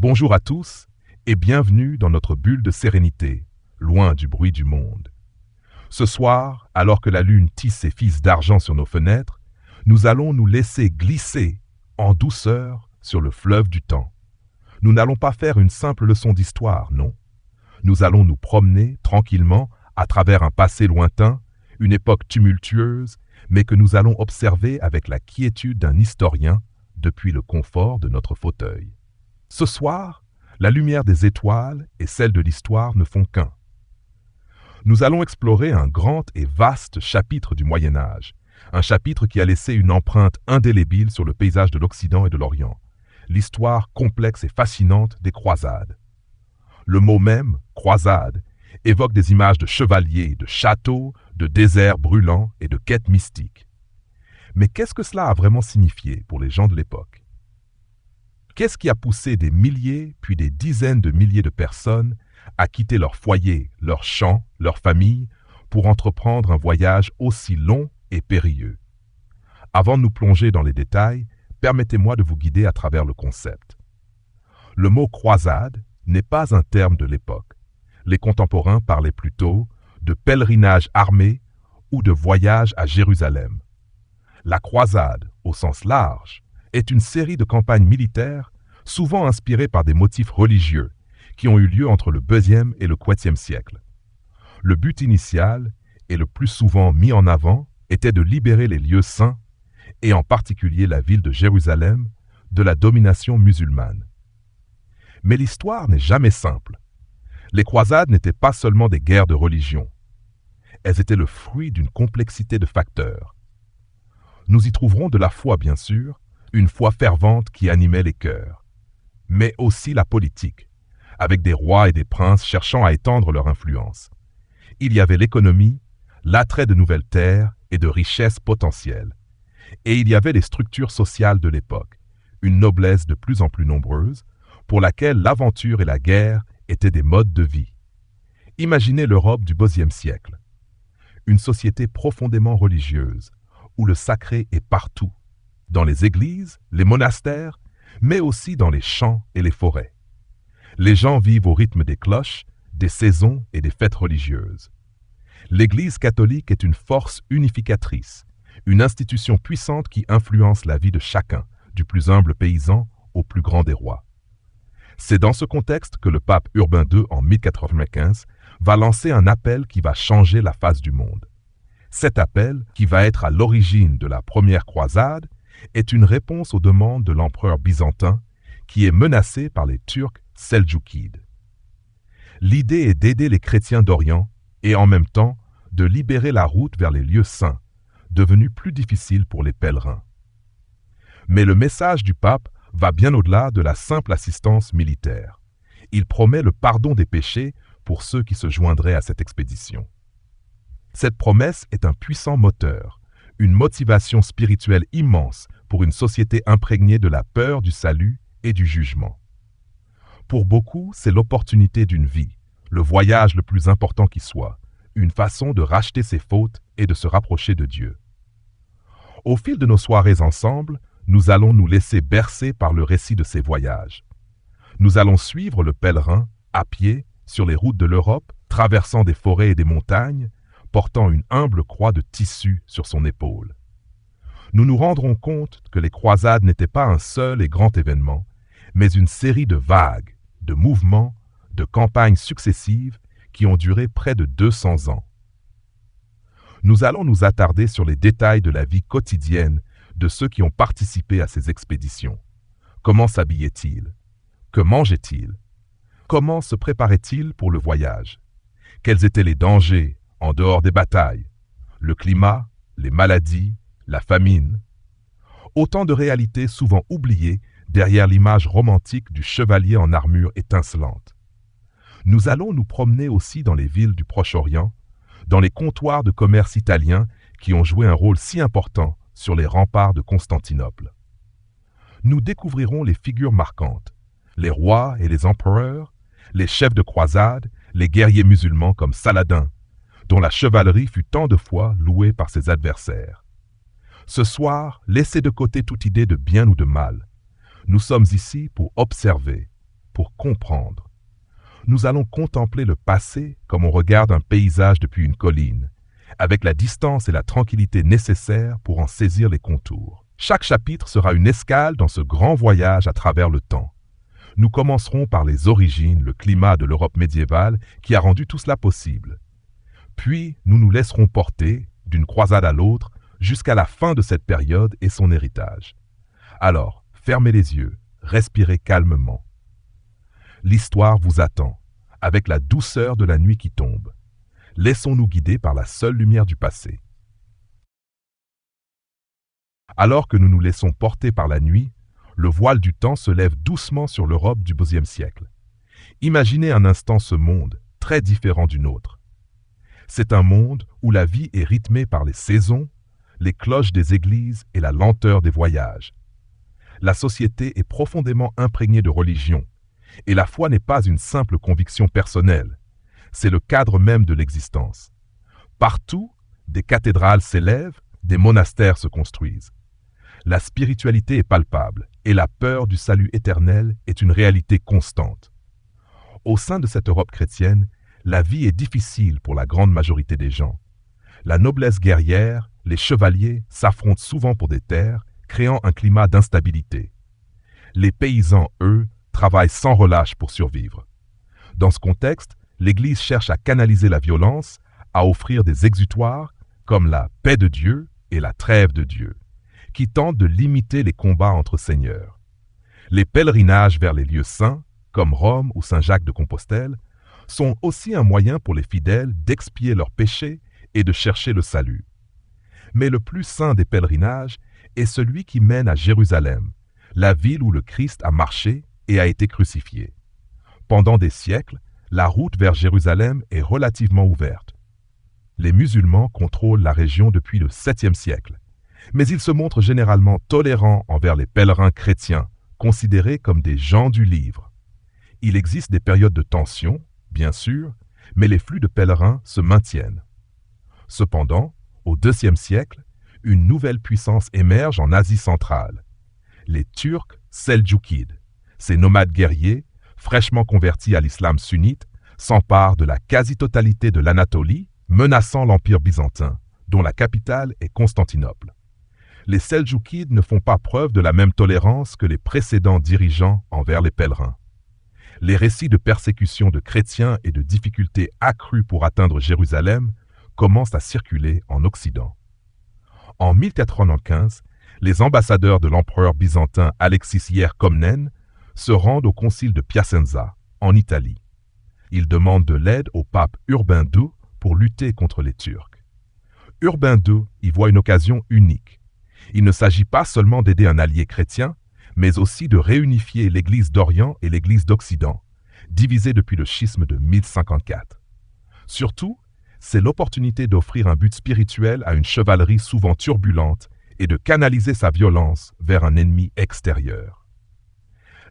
Bonjour à tous et bienvenue dans notre bulle de sérénité, loin du bruit du monde. Ce soir, alors que la lune tisse ses fils d'argent sur nos fenêtres, nous allons nous laisser glisser en douceur sur le fleuve du temps. Nous n'allons pas faire une simple leçon d'histoire, non. Nous allons nous promener tranquillement à travers un passé lointain, une époque tumultueuse, mais que nous allons observer avec la quiétude d'un historien depuis le confort de notre fauteuil. Ce soir, la lumière des étoiles et celle de l'histoire ne font qu'un. Nous allons explorer un grand et vaste chapitre du Moyen Âge, un chapitre qui a laissé une empreinte indélébile sur le paysage de l'Occident et de l'Orient, l'histoire complexe et fascinante des croisades. Le mot même, croisade, évoque des images de chevaliers, de châteaux, de déserts brûlants et de quêtes mystiques. Mais qu'est-ce que cela a vraiment signifié pour les gens de l'époque ? Qu'est-ce qui a poussé des milliers, puis des dizaines de milliers de personnes à quitter leur foyer, leur champ, leur famille, pour entreprendre un voyage aussi long et périlleux? Avant de nous plonger dans les détails, permettez-moi de vous guider à travers le concept. Le mot croisade n'est pas un terme de l'époque. Les contemporains parlaient plutôt de pèlerinage armé ou de voyage à Jérusalem. La croisade, au sens large, est une série de campagnes militaires souvent inspirées par des motifs religieux qui ont eu lieu entre le IIe et le IVe siècle. Le but initial, et le plus souvent mis en avant, était de libérer les lieux saints, et en particulier la ville de Jérusalem, de la domination musulmane. Mais l'histoire n'est jamais simple. Les croisades n'étaient pas seulement des guerres de religion. Elles étaient le fruit d'une complexité de facteurs. Nous y trouverons de la foi, bien sûr, une foi fervente qui animait les cœurs, mais aussi la politique, avec des rois et des princes cherchant à étendre leur influence. Il y avait l'économie, l'attrait de nouvelles terres et de richesses potentielles. Et il y avait les structures sociales de l'époque, une noblesse de plus en plus nombreuse, pour laquelle l'aventure et la guerre étaient des modes de vie. Imaginez l'Europe du XIe siècle, une société profondément religieuse, où le sacré est partout, dans les églises, les monastères, mais aussi dans les champs et les forêts. Les gens vivent au rythme des cloches, des saisons et des fêtes religieuses. L'Église catholique est une force unificatrice, une institution puissante qui influence la vie de chacun, du plus humble paysan au plus grand des rois. C'est dans ce contexte que le pape Urbain II, en 1095, va lancer un appel qui va changer la face du monde. Cet appel, qui va être à l'origine de la première croisade, est une réponse aux demandes de l'empereur byzantin qui est menacé par les Turcs seldjoukides. L'idée est d'aider les chrétiens d'Orient et en même temps de libérer la route vers les lieux saints, devenus plus difficiles pour les pèlerins. Mais le message du pape va bien au-delà de la simple assistance militaire. Il promet le pardon des péchés pour ceux qui se joindraient à cette expédition. Cette promesse est un puissant moteur, une motivation spirituelle immense pour une société imprégnée de la peur du salut et du jugement. Pour beaucoup, c'est l'opportunité d'une vie, le voyage le plus important qui soit, une façon de racheter ses fautes et de se rapprocher de Dieu. Au fil de nos soirées ensemble, nous allons nous laisser bercer par le récit de ces voyages. Nous allons suivre le pèlerin, à pied, sur les routes de l'Europe, traversant des forêts et des montagnes, portant une humble croix de tissu sur son épaule. Nous nous rendrons compte que les croisades n'étaient pas un seul et grand événement, mais une série de vagues, de mouvements, de campagnes successives qui ont duré près de 200 ans. Nous allons nous attarder sur les détails de la vie quotidienne de ceux qui ont participé à ces expéditions. Comment s'habillaient-ils? Que mangeaient-ils? Comment se préparaient-ils pour le voyage? Quels étaient les dangers en dehors des batailles? Le climat, les maladies, la famine. Autant de réalités souvent oubliées derrière l'image romantique du chevalier en armure étincelante. Nous allons nous promener aussi dans les villes du Proche-Orient, dans les comptoirs de commerce italiens qui ont joué un rôle si important sur les remparts de Constantinople. Nous découvrirons les figures marquantes, les rois et les empereurs, les chefs de croisade, les guerriers musulmans comme Saladin, dont la chevalerie fut tant de fois louée par ses adversaires. Ce soir, laissez de côté toute idée de bien ou de mal. Nous sommes ici pour observer, pour comprendre. Nous allons contempler le passé comme on regarde un paysage depuis une colline, avec la distance et la tranquillité nécessaires pour en saisir les contours. Chaque chapitre sera une escale dans ce grand voyage à travers le temps. Nous commencerons par les origines, le climat de l'Europe médiévale qui a rendu tout cela possible. Puis, nous nous laisserons porter, d'une croisade à l'autre, jusqu'à la fin de cette période et son héritage. Alors, fermez les yeux, respirez calmement. L'histoire vous attend, avec la douceur de la nuit qui tombe. Laissons-nous guider par la seule lumière du passé. Alors que nous nous laissons porter par la nuit, le voile du temps se lève doucement sur l'Europe du XIIe siècle. Imaginez un instant ce monde, très différent du nôtre. C'est un monde où la vie est rythmée par les saisons, les cloches des églises et la lenteur des voyages. La société est profondément imprégnée de religion, et la foi n'est pas une simple conviction personnelle, c'est le cadre même de l'existence. Partout, des cathédrales s'élèvent, des monastères se construisent. La spiritualité est palpable, et la peur du salut éternel est une réalité constante. Au sein de cette Europe chrétienne, la vie est difficile pour la grande majorité des gens. La noblesse guerrière, les chevaliers s'affrontent souvent pour des terres, créant un climat d'instabilité. Les paysans, eux, travaillent sans relâche pour survivre. Dans ce contexte, l'Église cherche à canaliser la violence, à offrir des exutoires comme la paix de Dieu et la trêve de Dieu, qui tentent de limiter les combats entre seigneurs. Les pèlerinages vers les lieux saints, comme Rome ou Saint-Jacques de Compostelle, sont aussi un moyen pour les fidèles d'expier leurs péchés et de chercher le salut. Mais le plus saint des pèlerinages est celui qui mène à Jérusalem, la ville où le Christ a marché et a été crucifié. Pendant des siècles, la route vers Jérusalem est relativement ouverte. Les musulmans contrôlent la région depuis le 7e siècle, mais ils se montrent généralement tolérants envers les pèlerins chrétiens, considérés comme des gens du livre. Il existe des périodes de tension, bien sûr, mais les flux de pèlerins se maintiennent. Cependant, au IIe siècle, une nouvelle puissance émerge en Asie centrale. Les Turcs seldjoukides, ces nomades guerriers, fraîchement convertis à l'islam sunnite, s'emparent de la quasi-totalité de l'Anatolie, menaçant l'Empire byzantin, dont la capitale est Constantinople. Les seldjoukides ne font pas preuve de la même tolérance que les précédents dirigeants envers les pèlerins. Les récits de persécutions de chrétiens et de difficultés accrues pour atteindre Jérusalem commencent à circuler en Occident. En 1095, les ambassadeurs de l'empereur byzantin Alexis Hier Comnène se rendent au concile de Piacenza, en Italie. Ils demandent de l'aide au pape Urbain II pour lutter contre les Turcs. Urbain II y voit une occasion unique. Il ne s'agit pas seulement d'aider un allié chrétien, mais aussi de réunifier l'Église d'Orient et l'Église d'Occident, divisées depuis le schisme de 1054. Surtout, c'est l'opportunité d'offrir un but spirituel à une chevalerie souvent turbulente et de canaliser sa violence vers un ennemi extérieur.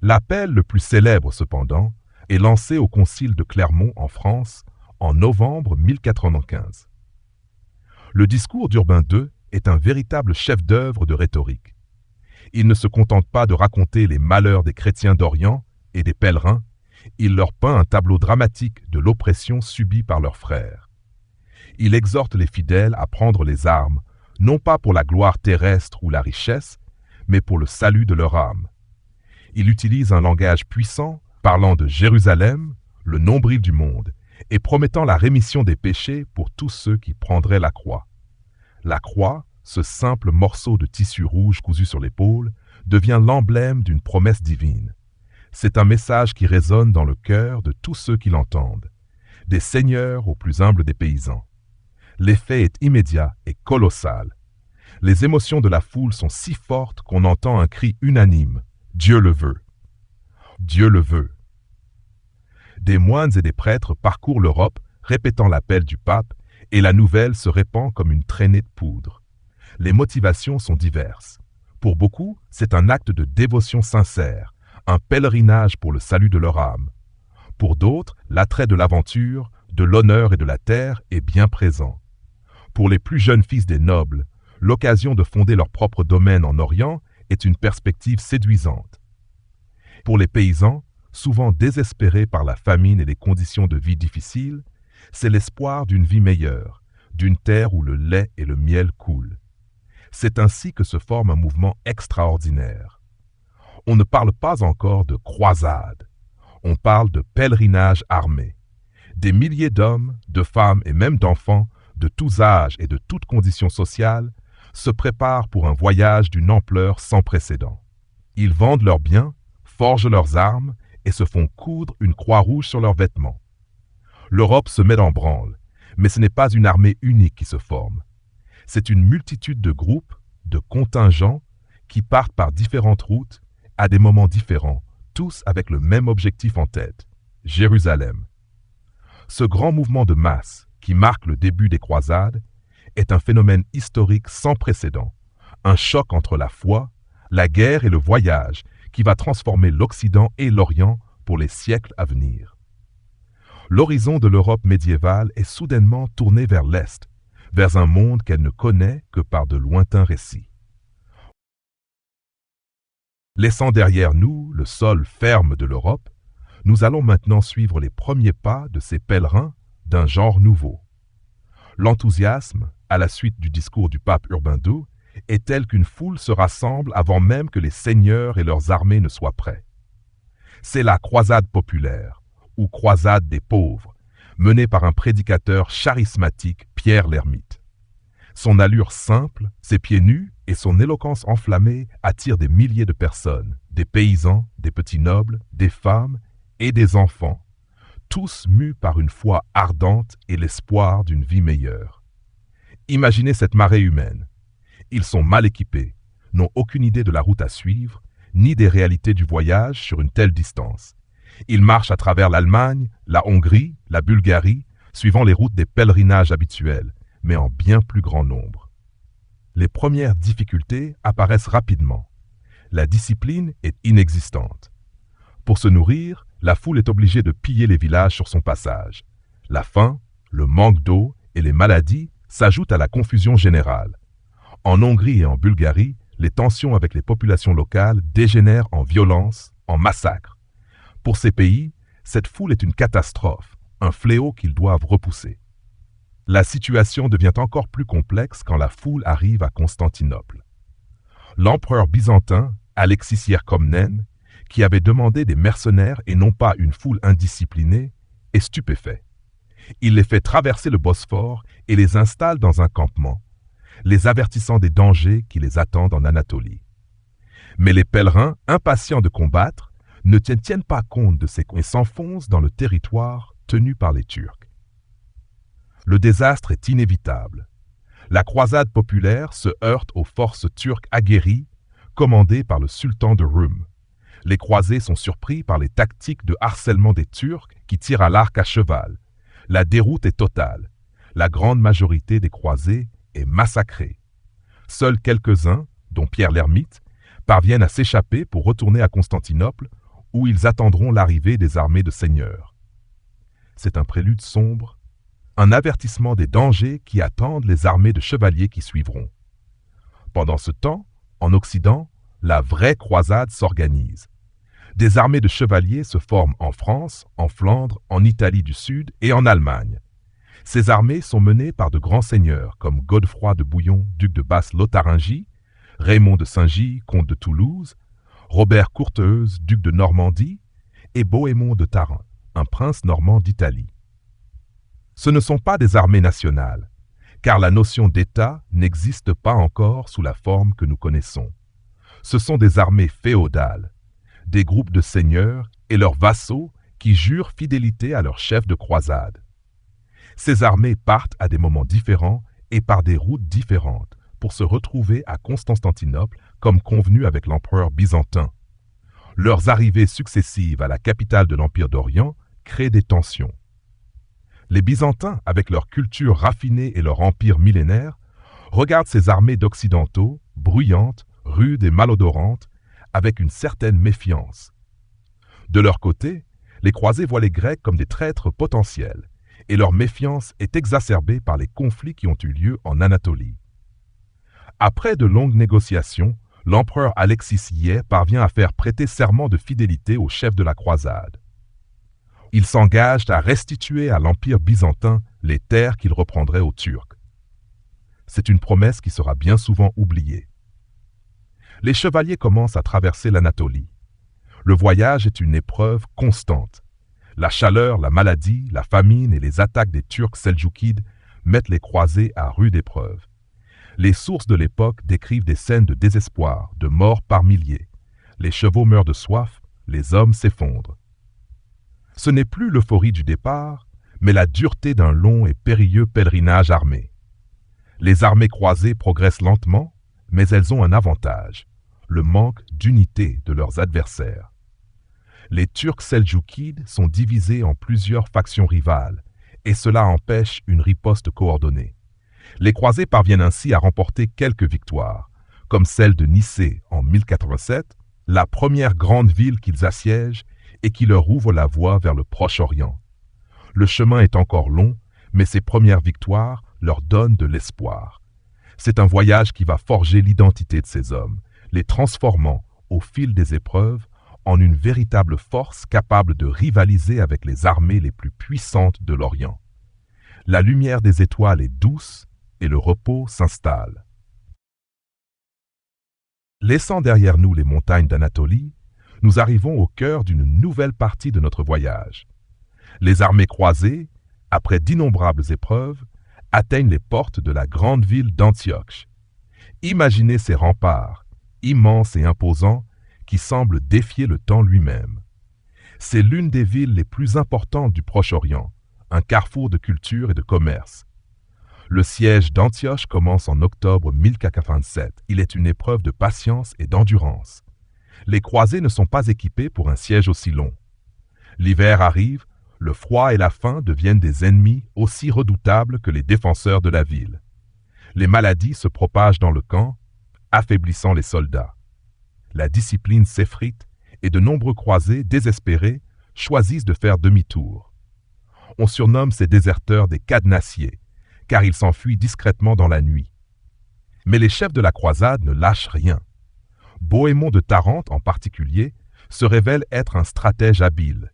L'appel le plus célèbre, cependant, est lancé au concile de Clermont en France en novembre 1095. Le discours d'Urbain II est un véritable chef-d'œuvre de rhétorique. Il ne se contente pas de raconter les malheurs des chrétiens d'Orient et des pèlerins, il leur peint un tableau dramatique de l'oppression subie par leurs frères. Il exhorte les fidèles à prendre les armes, non pas pour la gloire terrestre ou la richesse, mais pour le salut de leur âme. Il utilise un langage puissant, parlant de Jérusalem, le nombril du monde, et promettant la rémission des péchés pour tous ceux qui prendraient la croix. La croix, ce simple morceau de tissu rouge cousu sur l'épaule, devient l'emblème d'une promesse divine. C'est un message qui résonne dans le cœur de tous ceux qui l'entendent, des seigneurs aux plus humbles des paysans. L'effet est immédiat et colossal. Les émotions de la foule sont si fortes qu'on entend un cri unanime « Dieu le veut ». Dieu le veut. Des moines et des prêtres parcourent l'Europe, répétant l'appel du pape, et la nouvelle se répand comme une traînée de poudre. Les motivations sont diverses. Pour beaucoup, c'est un acte de dévotion sincère, un pèlerinage pour le salut de leur âme. Pour d'autres, l'attrait de l'aventure, de l'honneur et de la terre est bien présent. Pour les plus jeunes fils des nobles, l'occasion de fonder leur propre domaine en Orient est une perspective séduisante. Pour les paysans, souvent désespérés par la famine et les conditions de vie difficiles, c'est l'espoir d'une vie meilleure, d'une terre où le lait et le miel coulent. C'est ainsi que se forme un mouvement extraordinaire. On ne parle pas encore de croisade, on parle de pèlerinage armé. Des milliers d'hommes, de femmes et même d'enfants, de tous âges et de toutes conditions sociales, se préparent pour un voyage d'une ampleur sans précédent. Ils vendent leurs biens, forgent leurs armes et se font coudre une croix rouge sur leurs vêtements. L'Europe se met en branle, mais ce n'est pas une armée unique qui se forme. C'est une multitude de groupes, de contingents, qui partent par différentes routes, à des moments différents, tous avec le même objectif en tête, Jérusalem. Ce grand mouvement de masse, qui marque le début des croisades, est un phénomène historique sans précédent, un choc entre la foi, la guerre et le voyage qui va transformer l'Occident et l'Orient pour les siècles à venir. L'horizon de l'Europe médiévale est soudainement tourné vers l'Est, vers un monde qu'elle ne connaît que par de lointains récits. Laissant derrière nous le sol ferme de l'Europe, nous allons maintenant suivre les premiers pas de ces pèlerins d'un genre nouveau. L'enthousiasme, à la suite du discours du pape Urbain II, est tel qu'une foule se rassemble avant même que les seigneurs et leurs armées ne soient prêts. C'est la croisade populaire, ou croisade des pauvres, menée par un prédicateur charismatique, Pierre l'Ermite. Son allure simple, ses pieds nus et son éloquence enflammée attirent des milliers de personnes, des paysans, des petits nobles, des femmes et des enfants, tous mus par une foi ardente et l'espoir d'une vie meilleure. Imaginez cette marée humaine. Ils sont mal équipés, n'ont aucune idée de la route à suivre, ni des réalités du voyage sur une telle distance. Ils marchent à travers l'Allemagne, la Hongrie, la Bulgarie, suivant les routes des pèlerinages habituels, mais en bien plus grand nombre. Les premières difficultés apparaissent rapidement. La discipline est inexistante. Pour se nourrir, la foule est obligée de piller les villages sur son passage. La faim, le manque d'eau et les maladies s'ajoutent à la confusion générale. En Hongrie et en Bulgarie, les tensions avec les populations locales dégénèrent en violence, en massacres. Pour ces pays, cette foule est une catastrophe, un fléau qu'ils doivent repousser. La situation devient encore plus complexe quand la foule arrive à Constantinople. L'empereur byzantin, Alexis Ierkomnen, qui avait demandé des mercenaires et non pas une foule indisciplinée, est stupéfait. Il les fait traverser le Bosphore et les installe dans un campement, les avertissant des dangers qui les attendent en Anatolie. Mais les pèlerins, impatients de combattre, ne tiennent pas compte de ces et s'enfoncent dans le territoire tenu par les Turcs. Le désastre est inévitable. La croisade populaire se heurte aux forces turques aguerries, commandées par le sultan de Rum. Les croisés sont surpris par les tactiques de harcèlement des Turcs qui tirent à l'arc à cheval. La déroute est totale. La grande majorité des croisés est massacrée. Seuls quelques-uns, dont Pierre l'Ermite, parviennent à s'échapper pour retourner à Constantinople, où ils attendront l'arrivée des armées de seigneurs. C'est un prélude sombre, un avertissement des dangers qui attendent les armées de chevaliers qui suivront. Pendant ce temps, en Occident, la vraie croisade s'organise. Des armées de chevaliers se forment en France, en Flandre, en Italie du Sud et en Allemagne. Ces armées sont menées par de grands seigneurs comme Godefroy de Bouillon, duc de Basse-Lotharingie, Raymond de Saint-Gy, comte de Toulouse, Robert Courteheuse, duc de Normandie, et Bohémond de Tarent, un prince normand d'Italie. Ce ne sont pas des armées nationales, car la notion d'État n'existe pas encore sous la forme que nous connaissons. Ce sont des armées féodales, des groupes de seigneurs et leurs vassaux qui jurent fidélité à leur chef de croisade. Ces armées partent à des moments différents et par des routes différentes pour se retrouver à Constantinople comme convenu avec l'empereur byzantin. Leurs arrivées successives à la capitale de l'Empire d'Orient créent des tensions. Les Byzantins, avec leur culture raffinée et leur empire millénaire, regardent ces armées d'occidentaux, bruyantes, rudes et malodorantes, avec une certaine méfiance. De leur côté, les croisés voient les Grecs comme des traîtres potentiels, et leur méfiance est exacerbée par les conflits qui ont eu lieu en Anatolie. Après de longues négociations, l'empereur Alexis Ier parvient à faire prêter serment de fidélité au chef de la croisade. Il s'engage à restituer à l'Empire byzantin les terres qu'il reprendrait aux Turcs. C'est une promesse qui sera bien souvent oubliée. Les chevaliers commencent à traverser l'Anatolie. Le voyage est une épreuve constante. La chaleur, la maladie, la famine et les attaques des Turcs seldjoukides mettent les croisés à rude épreuve. Les sources de l'époque décrivent des scènes de désespoir, de morts par milliers. Les chevaux meurent de soif, les hommes s'effondrent. Ce n'est plus l'euphorie du départ, mais la dureté d'un long et périlleux pèlerinage armé. Les armées croisées progressent lentement, mais elles ont un avantage, le manque d'unité de leurs adversaires. Les Turcs seldjoukides sont divisés en plusieurs factions rivales, et cela empêche une riposte coordonnée. Les croisés parviennent ainsi à remporter quelques victoires, comme celle de Nicée en 1087, la première grande ville qu'ils assiègent et qui leur ouvre la voie vers le Proche-Orient. Le chemin est encore long, mais ces premières victoires leur donnent de l'espoir. C'est un voyage qui va forger l'identité de ces hommes, les transformant, au fil des épreuves, en une véritable force capable de rivaliser avec les armées les plus puissantes de l'Orient. La lumière des étoiles est douce et le repos s'installe. Laissant derrière nous les montagnes d'Anatolie, nous arrivons au cœur d'une nouvelle partie de notre voyage. Les armées croisées, après d'innombrables épreuves, atteignent les portes de la grande ville d'Antioche. Imaginez ces remparts, immenses et imposants, qui semblent défier le temps lui-même. C'est l'une des villes les plus importantes du Proche-Orient, un carrefour de culture et de commerce. Le siège d'Antioche commence en octobre 1087. Il est une épreuve de patience et d'endurance. Les croisés ne sont pas équipés pour un siège aussi long. L'hiver arrive, le froid et la faim deviennent des ennemis aussi redoutables que les défenseurs de la ville. Les maladies se propagent dans le camp, affaiblissant les soldats. La discipline s'effrite et de nombreux croisés, désespérés, choisissent de faire demi-tour. On surnomme ces déserteurs des cadenassiers, car ils s'enfuient discrètement dans la nuit. Mais les chefs de la croisade ne lâchent rien. Bohémond de Tarente, en particulier, se révèle être un stratège habile.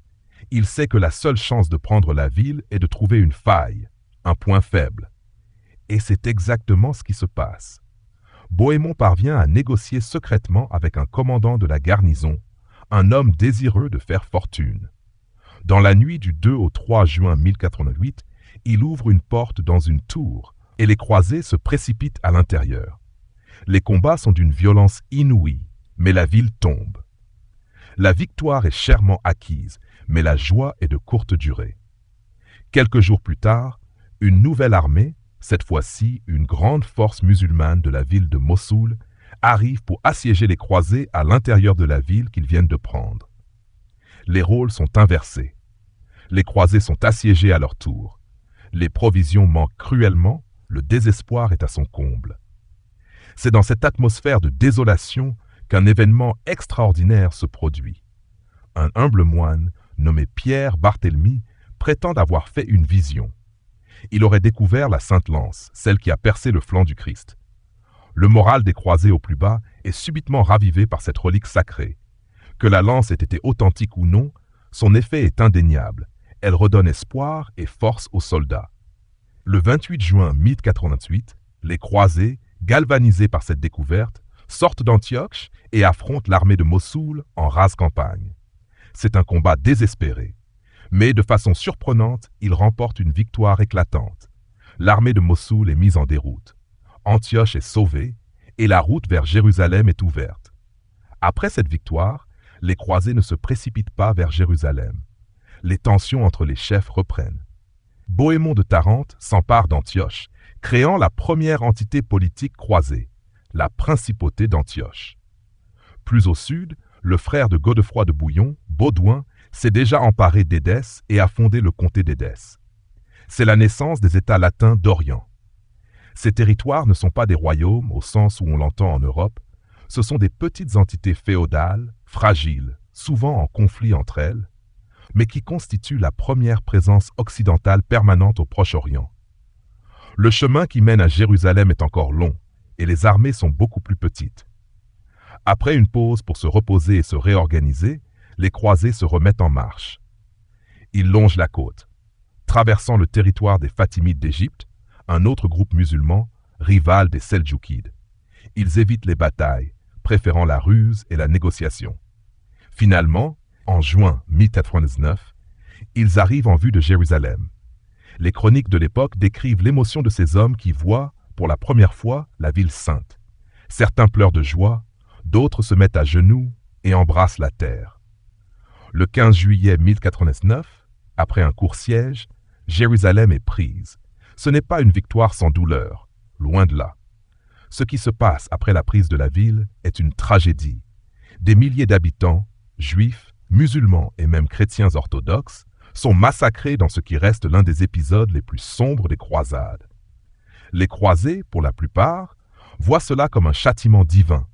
Il sait que la seule chance de prendre la ville est de trouver une faille, un point faible. Et c'est exactement ce qui se passe. Bohémond parvient à négocier secrètement avec un commandant de la garnison, un homme désireux de faire fortune. Dans la nuit du 2 au 3 juin 1088, il ouvre une porte dans une tour et les croisés se précipitent à l'intérieur. Les combats sont d'une violence inouïe, mais la ville tombe. La victoire est chèrement acquise, mais la joie est de courte durée. Quelques jours plus tard, une nouvelle armée, cette fois-ci une grande force musulmane de la ville de Mossoul, arrive pour assiéger les croisés à l'intérieur de la ville qu'ils viennent de prendre. Les rôles sont inversés. Les croisés sont assiégés à leur tour. Les provisions manquent cruellement, le désespoir est à son comble. C'est dans cette atmosphère de désolation qu'un événement extraordinaire se produit. Un humble moine, nommé Pierre Barthélemy, prétend avoir fait une vision. Il aurait découvert la Sainte Lance, celle qui a percé le flanc du Christ. Le moral des croisés au plus bas est subitement ravivé par cette relique sacrée. Que la lance ait été authentique ou non, son effet est indéniable. Elle redonne espoir et force aux soldats. Le 28 juin 1088, les croisés, galvanisés par cette découverte, sortent d'Antioche et affrontent l'armée de Mossoul en rase campagne. C'est un combat désespéré. Mais de façon surprenante, ils remportent une victoire éclatante. L'armée de Mossoul est mise en déroute. Antioche est sauvée et la route vers Jérusalem est ouverte. Après cette victoire, les croisés ne se précipitent pas vers Jérusalem. Les tensions entre les chefs reprennent. Bohémond de Tarente s'empare d'Antioche, créant la première entité politique croisée, la principauté d'Antioche. Plus au sud, le frère de Godefroy de Bouillon, Baudouin, s'est déjà emparé d'Édesse et a fondé le comté d'Édesse. C'est la naissance des États latins d'Orient. Ces territoires ne sont pas des royaumes au sens où on l'entend en Europe, ce sont des petites entités féodales, fragiles, souvent en conflit entre elles, mais qui constituent la première présence occidentale permanente au Proche-Orient. Le chemin qui mène à Jérusalem est encore long, et les armées sont beaucoup plus petites. Après une pause pour se reposer et se réorganiser, les croisés se remettent en marche. Ils longent la côte, traversant le territoire des Fatimides d'Égypte, un autre groupe musulman, rival des Seldjoukides. Ils évitent les batailles, préférant la ruse et la négociation. Finalement, en juin 1099, ils arrivent en vue de Jérusalem. Les chroniques de l'époque décrivent l'émotion de ces hommes qui voient, pour la première fois, la ville sainte. Certains pleurent de joie, d'autres se mettent à genoux et embrassent la terre. Le 15 juillet 1099, après un court siège, Jérusalem est prise. Ce n'est pas une victoire sans douleur, loin de là. Ce qui se passe après la prise de la ville est une tragédie. Des milliers d'habitants, juifs, musulmans et même chrétiens orthodoxes, sont massacrés dans ce qui reste l'un des épisodes les plus sombres des croisades. Les croisés, pour la plupart, voient cela comme un châtiment divin,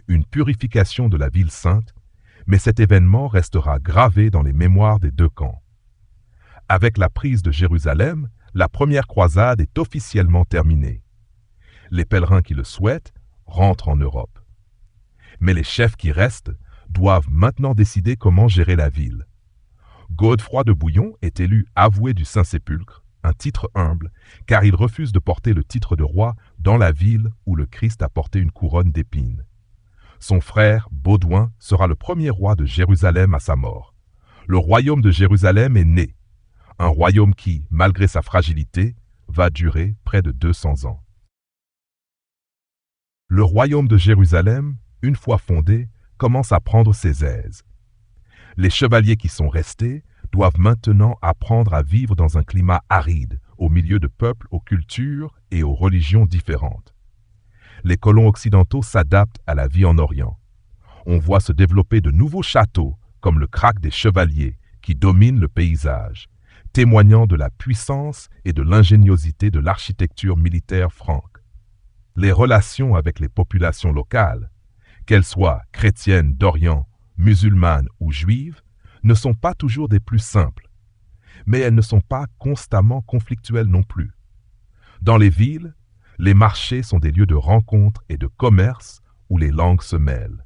une purification de la ville sainte, mais cet événement restera gravé dans les mémoires des deux camps. Avec la prise de Jérusalem, la première croisade est officiellement terminée. Les pèlerins qui le souhaitent rentrent en Europe. Mais les chefs qui restent doivent maintenant décider comment gérer la ville. Godefroy de Bouillon est élu avoué du Saint-Sépulcre, un titre humble, car il refuse de porter le titre de roi dans la ville où le Christ a porté une couronne d'épines. Son frère, Baudouin, sera le premier roi de Jérusalem à sa mort. Le royaume de Jérusalem est né, un royaume qui, malgré sa fragilité, va durer près de 200 ans. Le royaume de Jérusalem, une fois fondé, commence à prendre ses aises. Les chevaliers qui sont restés doivent maintenant apprendre à vivre dans un climat aride, au milieu de peuples aux cultures et aux religions différentes. Les colons occidentaux s'adaptent à la vie en Orient. On voit se développer de nouveaux châteaux, comme le Krach des Chevaliers, qui dominent le paysage, témoignant de la puissance et de l'ingéniosité de l'architecture militaire franque. Les relations avec les populations locales, qu'elles soient chrétiennes d'Orient, musulmanes ou juives, ne sont pas toujours des plus simples, mais elles ne sont pas constamment conflictuelles non plus. Dans les villes, les marchés sont des lieux de rencontre et de commerce où les langues se mêlent.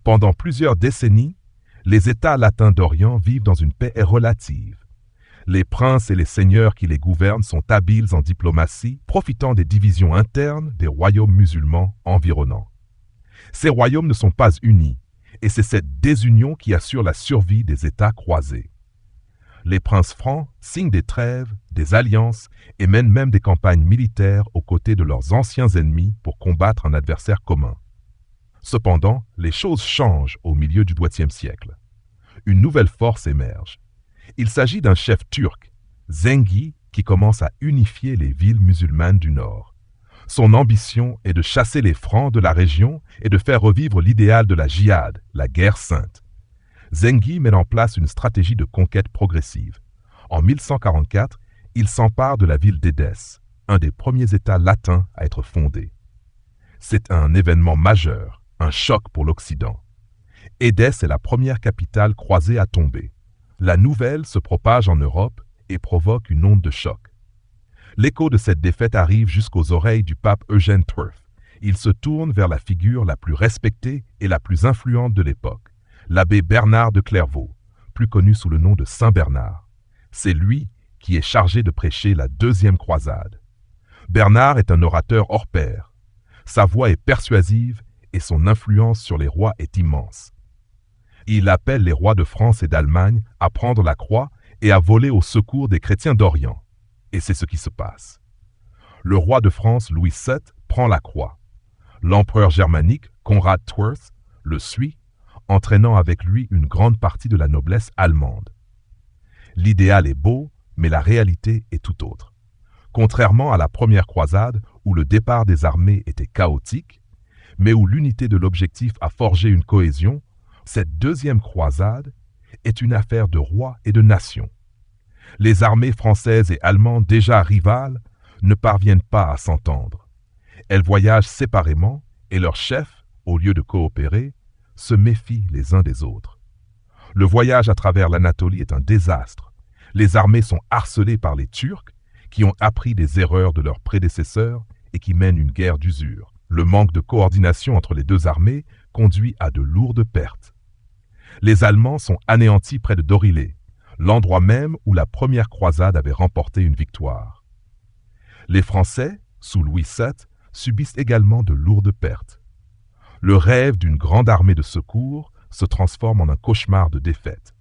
Pendant plusieurs décennies, les États latins d'Orient vivent dans une paix relative. Les princes et les seigneurs qui les gouvernent sont habiles en diplomatie, profitant des divisions internes des royaumes musulmans environnants. Ces royaumes ne sont pas unis, et c'est cette désunion qui assure la survie des États croisés. Les princes francs signent des trêves, des alliances et mènent même des campagnes militaires aux côtés de leurs anciens ennemis pour combattre un adversaire commun. Cependant, les choses changent au milieu du XIIe siècle. Une nouvelle force émerge. Il s'agit d'un chef turc, Zengi, qui commence à unifier les villes musulmanes du Nord. Son ambition est de chasser les Francs de la région et de faire revivre l'idéal de la djihad, la guerre sainte. Zengi met en place une stratégie de conquête progressive. En 1144, il s'empare de la ville d'Édesse, un des premiers États latins à être fondé. C'est un événement majeur, un choc pour l'Occident. Édesse est la première capitale croisée à tomber. La nouvelle se propage en Europe et provoque une onde de choc. L'écho de cette défaite arrive jusqu'aux oreilles du pape Eugène Turf. Il se tourne vers la figure la plus respectée et la plus influente de l'époque, l'abbé Bernard de Clairvaux, plus connu sous le nom de Saint Bernard. C'est lui qui est chargé de prêcher la deuxième croisade. Bernard est un orateur hors pair. Sa voix est persuasive et son influence sur les rois est immense. Il appelle les rois de France et d'Allemagne à prendre la croix et à voler au secours des chrétiens d'Orient. Et c'est ce qui se passe. Le roi de France, Louis VII, prend la croix. L'empereur germanique, Conrad Twirth, le suit, entraînant avec lui une grande partie de la noblesse allemande. L'idéal est beau, mais la réalité est tout autre. Contrairement à la première croisade, où le départ des armées était chaotique, mais où l'unité de l'objectif a forgé une cohésion, cette deuxième croisade est une affaire de rois et de nations. Les armées françaises et allemandes déjà rivales ne parviennent pas à s'entendre. Elles voyagent séparément et leurs chefs, au lieu de coopérer, se méfient les uns des autres. Le voyage à travers l'Anatolie est un désastre. Les armées sont harcelées par les Turcs qui ont appris des erreurs de leurs prédécesseurs et qui mènent une guerre d'usure. Le manque de coordination entre les deux armées conduit à de lourdes pertes. Les Allemands sont anéantis près de Dorilé, l'endroit même où la première croisade avait remporté une victoire. Les Français, sous Louis VII, subissent également de lourdes pertes. Le rêve d'une grande armée de secours se transforme en un cauchemar de défaite.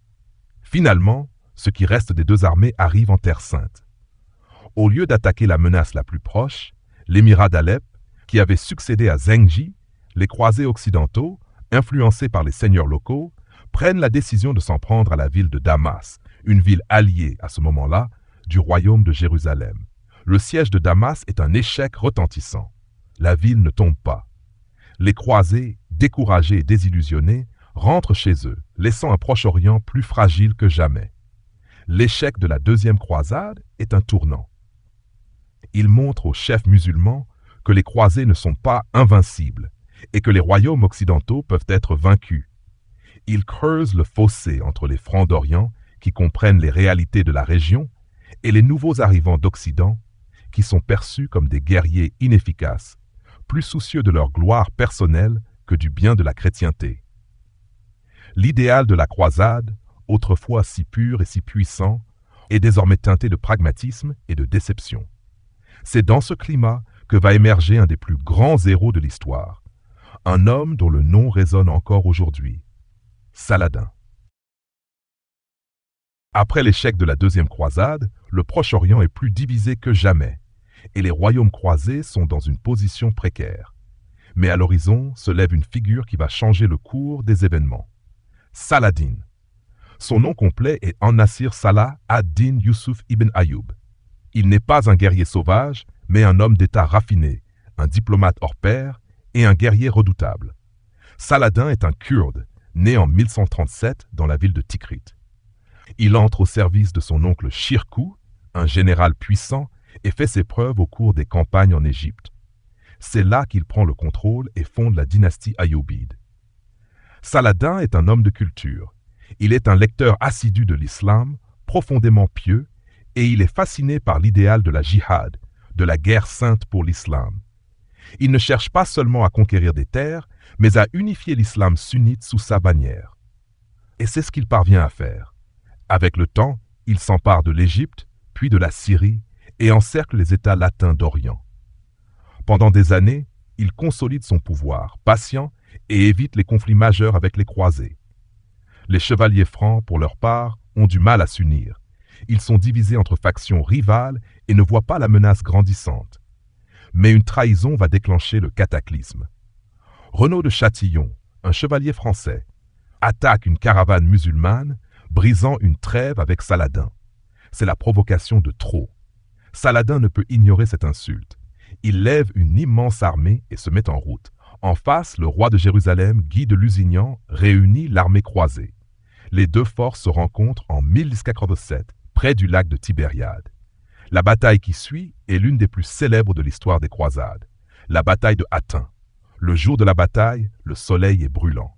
Finalement, ce qui reste des deux armées arrive en Terre Sainte. Au lieu d'attaquer la menace la plus proche, l'émirat d'Alep, qui avait succédé à Zengi, les croisés occidentaux, influencés par les seigneurs locaux, prennent la décision de s'en prendre à la ville de Damas, une ville alliée à ce moment-là du royaume de Jérusalem. Le siège de Damas est un échec retentissant. La ville ne tombe pas. Les croisés, découragés et désillusionnés, rentrent chez eux, laissant un Proche-Orient plus fragile que jamais. L'échec de la deuxième croisade est un tournant. Il montre aux chefs musulmans que les croisés ne sont pas invincibles et que les royaumes occidentaux peuvent être vaincus. Il creuse le fossé entre les Francs d'Orient, qui comprennent les réalités de la région, et les nouveaux arrivants d'Occident, qui sont perçus comme des guerriers inefficaces, plus soucieux de leur gloire personnelle que du bien de la chrétienté. L'idéal de la croisade, autrefois si pur et si puissant, est désormais teinté de pragmatisme et de déception. C'est dans ce climat que va émerger un des plus grands héros de l'histoire, un homme dont le nom résonne encore aujourd'hui, Saladin. Après l'échec de la deuxième croisade, le Proche-Orient est plus divisé que jamais, et les royaumes croisés sont dans une position précaire. Mais à l'horizon se lève une figure qui va changer le cours des événements. Saladin. Son nom complet est An-Nasir Salah ad-Din Yusuf ibn Ayyub. Il n'est pas un guerrier sauvage, mais un homme d'État raffiné, un diplomate hors pair et un guerrier redoutable. Saladin est un Kurde, né en 1137 dans la ville de Tikrit. Il entre au service de son oncle Shirkuh, un général puissant, et fait ses preuves au cours des campagnes en Égypte. C'est là qu'il prend le contrôle et fonde la dynastie Ayyubide. Saladin est un homme de culture. Il est un lecteur assidu de l'islam, profondément pieux, et il est fasciné par l'idéal de la jihad, de la guerre sainte pour l'islam. Il ne cherche pas seulement à conquérir des terres, mais à unifier l'islam sunnite sous sa bannière. Et c'est ce qu'il parvient à faire. Avec le temps, il s'empare de l'Égypte, puis de la Syrie, et encercle les États latins d'Orient. Pendant des années, il consolide son pouvoir, patient, et évite les conflits majeurs avec les croisés. Les chevaliers francs, pour leur part, ont du mal à s'unir. Ils sont divisés entre factions rivales et ne voient pas la menace grandissante. Mais une trahison va déclencher le cataclysme. Renaud de Châtillon, un chevalier français, attaque une caravane musulmane, brisant une trêve avec Saladin. C'est la provocation de trop. Saladin ne peut ignorer cette insulte. Il lève une immense armée et se met en route. En face, le roi de Jérusalem, Guy de Lusignan, réunit l'armée croisée. Les deux forces se rencontrent en 1047, près du lac de Tibériade. La bataille qui suit est l'une des plus célèbres de l'histoire des croisades, la bataille de Hattin. Le jour de la bataille, le soleil est brûlant.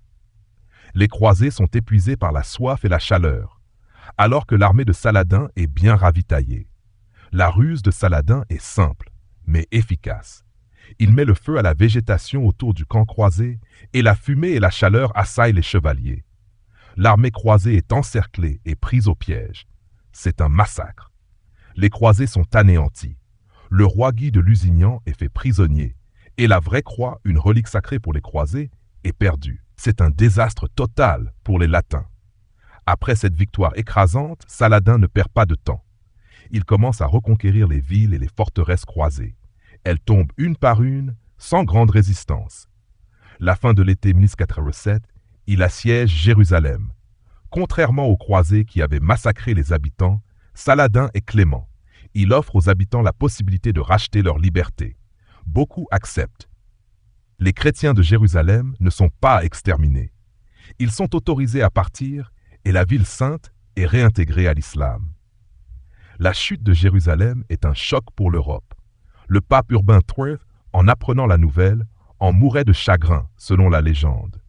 Les croisés sont épuisés par la soif et la chaleur, alors que l'armée de Saladin est bien ravitaillée. La ruse de Saladin est simple, mais efficace. Il met le feu à la végétation autour du camp croisé et la fumée et la chaleur assaillent les chevaliers. L'armée croisée est encerclée et prise au piège. C'est un massacre. Les croisés sont anéantis. Le roi Guy de Lusignan est fait prisonnier et la vraie croix, une relique sacrée pour les croisés, est perdue. C'est un désastre total pour les Latins. Après cette victoire écrasante, Saladin ne perd pas de temps. Il commence à reconquérir les villes et les forteresses croisées. Elles tombent une par une, sans grande résistance. La fin de l'été 1087, il assiège Jérusalem. Contrairement aux croisés qui avaient massacré les habitants, Saladin est clément. Il offre aux habitants la possibilité de racheter leur liberté. Beaucoup acceptent. Les chrétiens de Jérusalem ne sont pas exterminés. Ils sont autorisés à partir et la ville sainte est réintégrée à l'islam. La chute de Jérusalem est un choc pour l'Europe. Le pape Urbain III, en apprenant la nouvelle, en mourait de chagrin, selon la légende.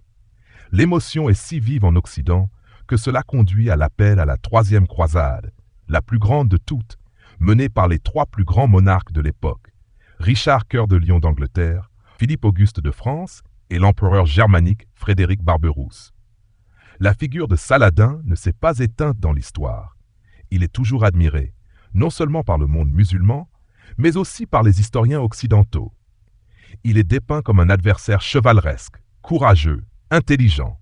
L'émotion est si vive en Occident que cela conduit à l'appel à la troisième croisade, la plus grande de toutes, menée par les trois plus grands monarques de l'époque, Richard Cœur de Lion d'Angleterre, Philippe Auguste de France et l'empereur germanique Frédéric Barberousse. La figure de Saladin ne s'est pas éteinte dans l'histoire. Il est toujours admiré, non seulement par le monde musulman, mais aussi par les historiens occidentaux. Il est dépeint comme un adversaire chevaleresque, courageux, intelligent.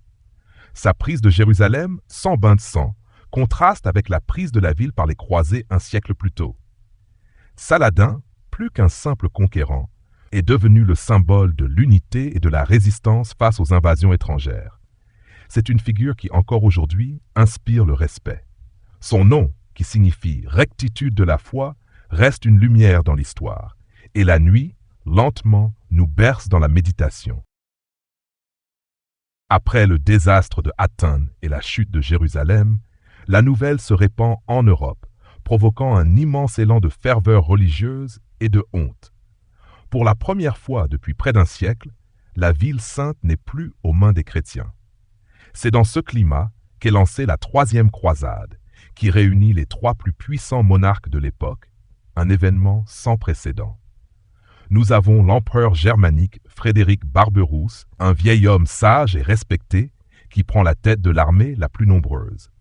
Sa prise de Jérusalem, sans bain de sang, contraste avec la prise de la ville par les croisés un siècle plus tôt. Saladin, plus qu'un simple conquérant, est devenu le symbole de l'unité et de la résistance face aux invasions étrangères. C'est une figure qui, encore aujourd'hui, inspire le respect. Son nom, qui signifie rectitude de la foi, reste une lumière dans l'histoire, et la nuit, lentement, nous berce dans la méditation. Après le désastre de Hattin et la chute de Jérusalem, la nouvelle se répand en Europe, provoquant un immense élan de ferveur religieuse et de honte. Pour la première fois depuis près d'un siècle, la ville sainte n'est plus aux mains des chrétiens. C'est dans ce climat qu'est lancée la Troisième Croisade, qui réunit les trois plus puissants monarques de l'époque, un événement sans précédent. Nous avons l'empereur germanique Frédéric Barberousse, un vieil homme sage et respecté, qui prend la tête de l'armée la plus nombreuse.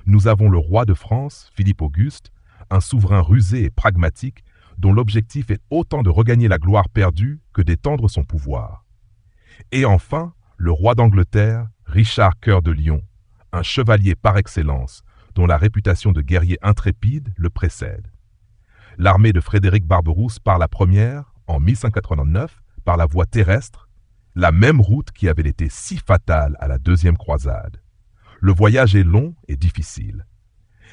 Nous avons le roi de France, Philippe Auguste, un souverain rusé et pragmatique, dont l'objectif est autant de regagner la gloire perdue que d'étendre son pouvoir. Et enfin, le roi d'Angleterre, Richard Cœur de Lion, un chevalier par excellence, dont la réputation de guerrier intrépide le précède. L'armée de Frédéric Barberousse part la première, en 1189, par la voie terrestre, la même route qui avait été si fatale à la Deuxième Croisade. Le voyage est long et difficile.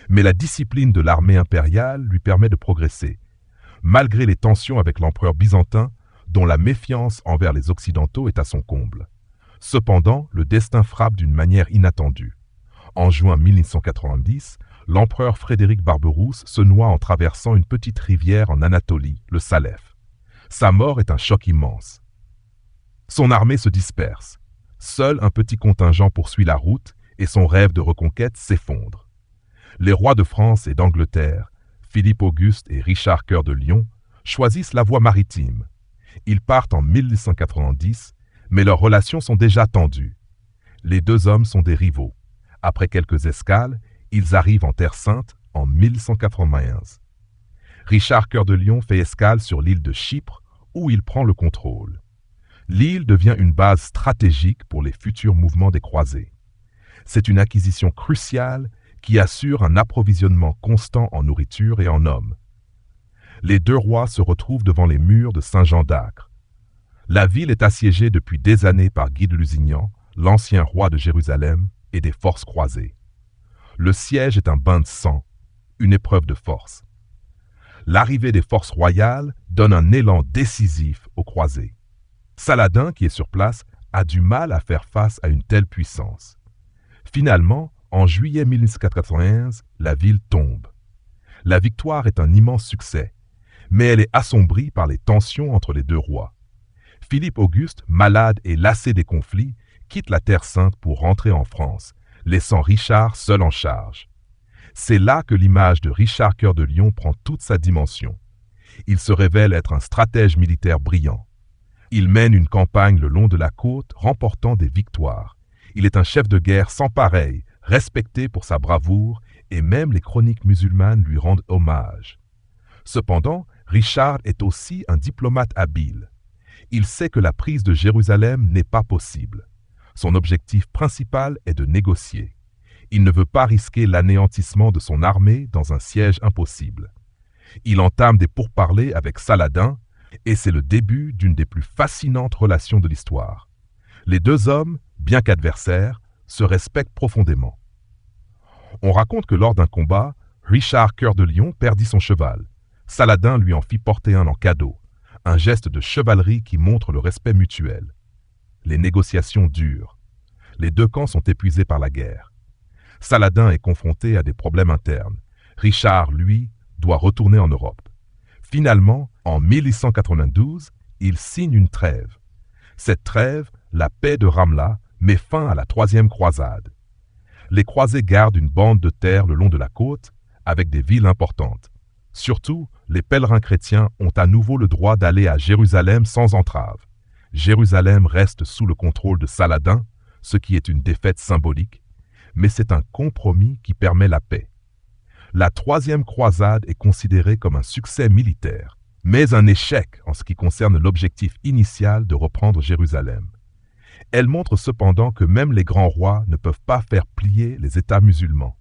Mais la discipline de l'armée impériale lui permet de progresser, malgré les tensions avec l'empereur byzantin, dont la méfiance envers les Occidentaux est à son comble. Cependant, le destin frappe d'une manière inattendue. En juin 1190, l'empereur Frédéric Barberousse se noie en traversant une petite rivière en Anatolie, le Salef. Sa mort est un choc immense. Son armée se disperse. Seul un petit contingent poursuit la route et son rêve de reconquête s'effondre. Les rois de France et d'Angleterre, Philippe Auguste et Richard Cœur de Lion, choisissent la voie maritime. Ils partent en 1190, mais leurs relations sont déjà tendues. Les deux hommes sont des rivaux. Après quelques escales, ils arrivent en Terre Sainte en 1191. Richard Cœur de Lion fait escale sur l'île de Chypre, où il prend le contrôle. L'île devient une base stratégique pour les futurs mouvements des croisés. C'est une acquisition cruciale qui assure un approvisionnement constant en nourriture et en hommes. Les deux rois se retrouvent devant les murs de Saint-Jean d'Acre. La ville est assiégée depuis des années par Guy de Lusignan, l'ancien roi de Jérusalem, et des forces croisées. Le siège est un bain de sang, une épreuve de force. L'arrivée des forces royales donne un élan décisif aux croisés. Saladin, qui est sur place, a du mal à faire face à une telle puissance. Finalement, en juillet 1491, la ville tombe. La victoire est un immense succès, mais elle est assombrie par les tensions entre les deux rois. Philippe Auguste, malade et lassé des conflits, quitte la Terre Sainte pour rentrer en France, laissant Richard seul en charge. C'est là que l'image de Richard Cœur de Lion prend toute sa dimension. Il se révèle être un stratège militaire brillant. Il mène une campagne le long de la côte, remportant des victoires. Il est un chef de guerre sans pareil, respecté pour sa bravoure, et même les chroniques musulmanes lui rendent hommage. Cependant, Richard est aussi un diplomate habile. Il sait que la prise de Jérusalem n'est pas possible. Son objectif principal est de négocier. Il ne veut pas risquer l'anéantissement de son armée dans un siège impossible. Il entame des pourparlers avec Saladin, et c'est le début d'une des plus fascinantes relations de l'histoire. Les deux hommes, bien qu'adversaires, se respectent profondément. On raconte que lors d'un combat, Richard Cœur de Lion perdit son cheval. Saladin lui en fit porter un en cadeau, un geste de chevalerie qui montre le respect mutuel. Les négociations durent. Les deux camps sont épuisés par la guerre. Saladin est confronté à des problèmes internes. Richard, lui, doit retourner en Europe. Finalement, en 1192, il signe une trêve. Cette trêve, la paix de Ramla, met fin à la Troisième Croisade. Les croisés gardent une bande de terre le long de la côte, avec des villes importantes. Surtout, les pèlerins chrétiens ont à nouveau le droit d'aller à Jérusalem sans entrave. Jérusalem reste sous le contrôle de Saladin, ce qui est une défaite symbolique, mais c'est un compromis qui permet la paix. La troisième croisade est considérée comme un succès militaire, mais un échec en ce qui concerne l'objectif initial de reprendre Jérusalem. Elle montre cependant que même les grands rois ne peuvent pas faire plier les États musulmans.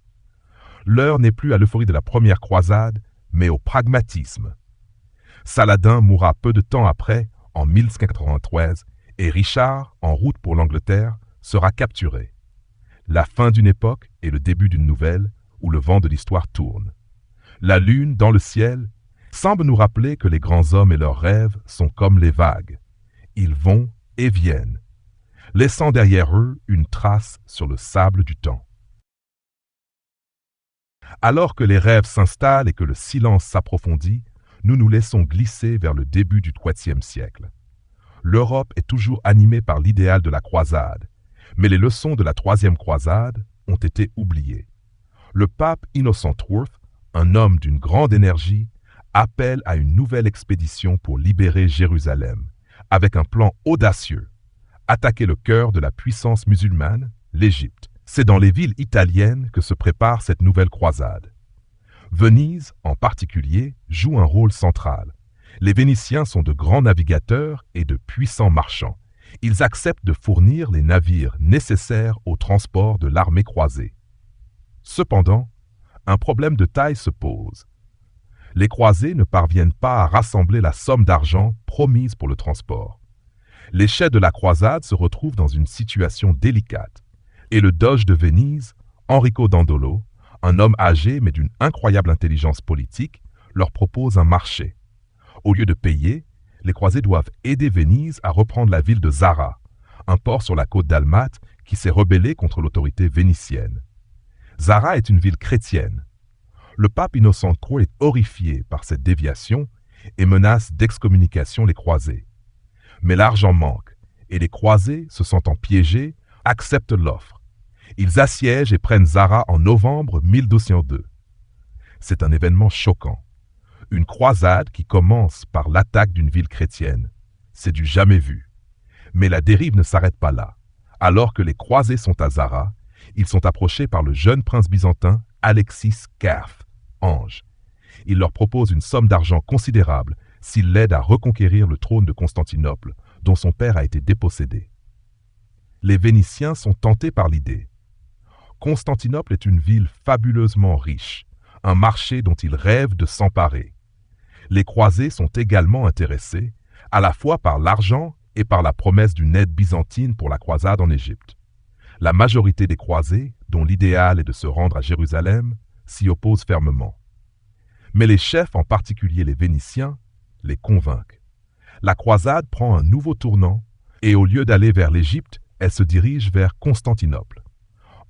L'heure n'est plus à l'euphorie de la première croisade, mais au pragmatisme. Saladin mourra peu de temps après, en 1593, et Richard, en route pour l'Angleterre, sera capturé. La fin d'une époque et le début d'une nouvelle, où le vent de l'histoire tourne. La lune, dans le ciel, semble nous rappeler que les grands hommes et leurs rêves sont comme les vagues. Ils vont et viennent, laissant derrière eux une trace sur le sable du temps. Alors que les rêves s'installent et que le silence s'approfondit, nous nous laissons glisser vers le début du IIIe siècle. L'Europe est toujours animée par l'idéal de la croisade, mais les leçons de la troisième croisade ont été oubliées. Le pape Innocent IV, un homme d'une grande énergie, appelle à une nouvelle expédition pour libérer Jérusalem, avec un plan audacieux, attaquer le cœur de la puissance musulmane, l'Égypte. C'est dans les villes italiennes que se prépare cette nouvelle croisade. Venise, en particulier, joue un rôle central. Les Vénitiens sont de grands navigateurs et de puissants marchands. Ils acceptent de fournir les navires nécessaires au transport de l'armée croisée. Cependant, un problème de taille se pose. Les croisés ne parviennent pas à rassembler la somme d'argent promise pour le transport. Les chefs de la croisade se retrouvent dans une situation délicate, et le doge de Venise, Enrico Dandolo, un homme âgé mais d'une incroyable intelligence politique, leur propose un marché. Au lieu de payer, les croisés doivent aider Venise à reprendre la ville de Zara, un port sur la côte dalmate qui s'est rebellé contre l'autorité vénitienne. Zara est une ville chrétienne. Le pape Innocent IV est horrifié par cette déviation et menace d'excommunication les croisés. Mais l'argent manque et les croisés, se sentant piégés, acceptent l'offre. Ils assiègent et prennent Zara en novembre 1202. C'est un événement choquant. Une croisade qui commence par l'attaque d'une ville chrétienne. C'est du jamais vu. Mais la dérive ne s'arrête pas là. Alors que les croisés sont à Zara, ils sont approchés par le jeune prince byzantin Alexis Carth, Ange. Il leur propose une somme d'argent considérable s'il l'aide à reconquérir le trône de Constantinople, dont son père a été dépossédé. Les Vénitiens sont tentés par l'idée. Constantinople est une ville fabuleusement riche, un marché dont ils rêvent de s'emparer. Les croisés sont également intéressés, à la fois par l'argent et par la promesse d'une aide byzantine pour la croisade en Égypte. La majorité des croisés, dont l'idéal est de se rendre à Jérusalem, s'y opposent fermement. Mais les chefs, en particulier les Vénitiens, les convainquent. La croisade prend un nouveau tournant et au lieu d'aller vers l'Égypte, elle se dirige vers Constantinople.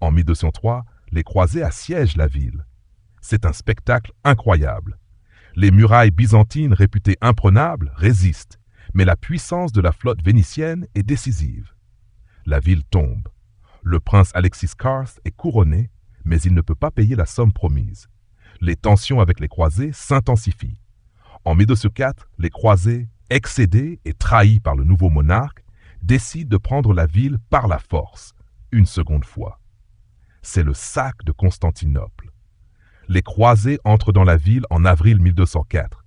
En 1203, les croisés assiègent la ville. C'est un spectacle incroyable. Les murailles byzantines réputées imprenables résistent, mais la puissance de la flotte vénitienne est décisive. La ville tombe. Le prince Alexis Carth est couronné, mais il ne peut pas payer la somme promise. Les tensions avec les croisés s'intensifient. En 1204, les croisés, excédés et trahis par le nouveau monarque, décident de prendre la ville par la force, une seconde fois. C'est le sac de Constantinople. Les croisés entrent dans la ville en avril 1204.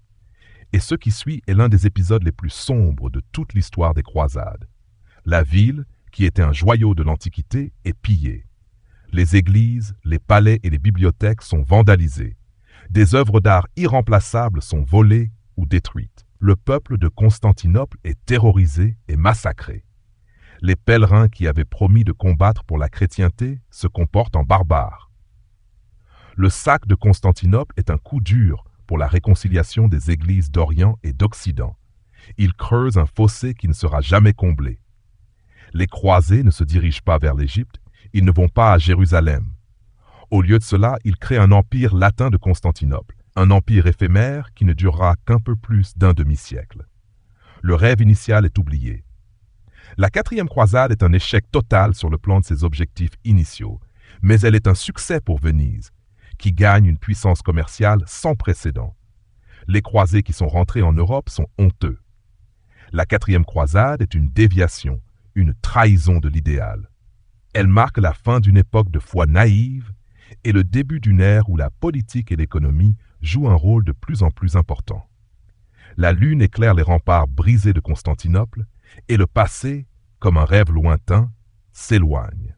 Et ce qui suit est l'un des épisodes les plus sombres de toute l'histoire des croisades. La ville, qui était un joyau de l'Antiquité, est pillée. Les églises, les palais et les bibliothèques sont vandalisés. Des œuvres d'art irremplaçables sont volées ou détruites. Le peuple de Constantinople est terrorisé et massacré. Les pèlerins qui avaient promis de combattre pour la chrétienté se comportent en barbares. Le sac de Constantinople est un coup dur pour la réconciliation des églises d'Orient et d'Occident. Il creuse un fossé qui ne sera jamais comblé. Les croisés ne se dirigent pas vers l'Égypte, ils ne vont pas à Jérusalem. Au lieu de cela, ils créent un empire latin de Constantinople, un empire éphémère qui ne durera qu'un peu plus d'un demi-siècle. Le rêve initial est oublié. La quatrième croisade est un échec total sur le plan de ses objectifs initiaux, mais elle est un succès pour Venise, qui gagne une puissance commerciale sans précédent. Les croisés qui sont rentrés en Europe sont honteux. La quatrième croisade est une déviation, une trahison de l'idéal. Elle marque la fin d'une époque de foi naïve et le début d'une ère où la politique et l'économie jouent un rôle de plus en plus important. La lune éclaire les remparts brisés de Constantinople et le passé, comme un rêve lointain, s'éloigne.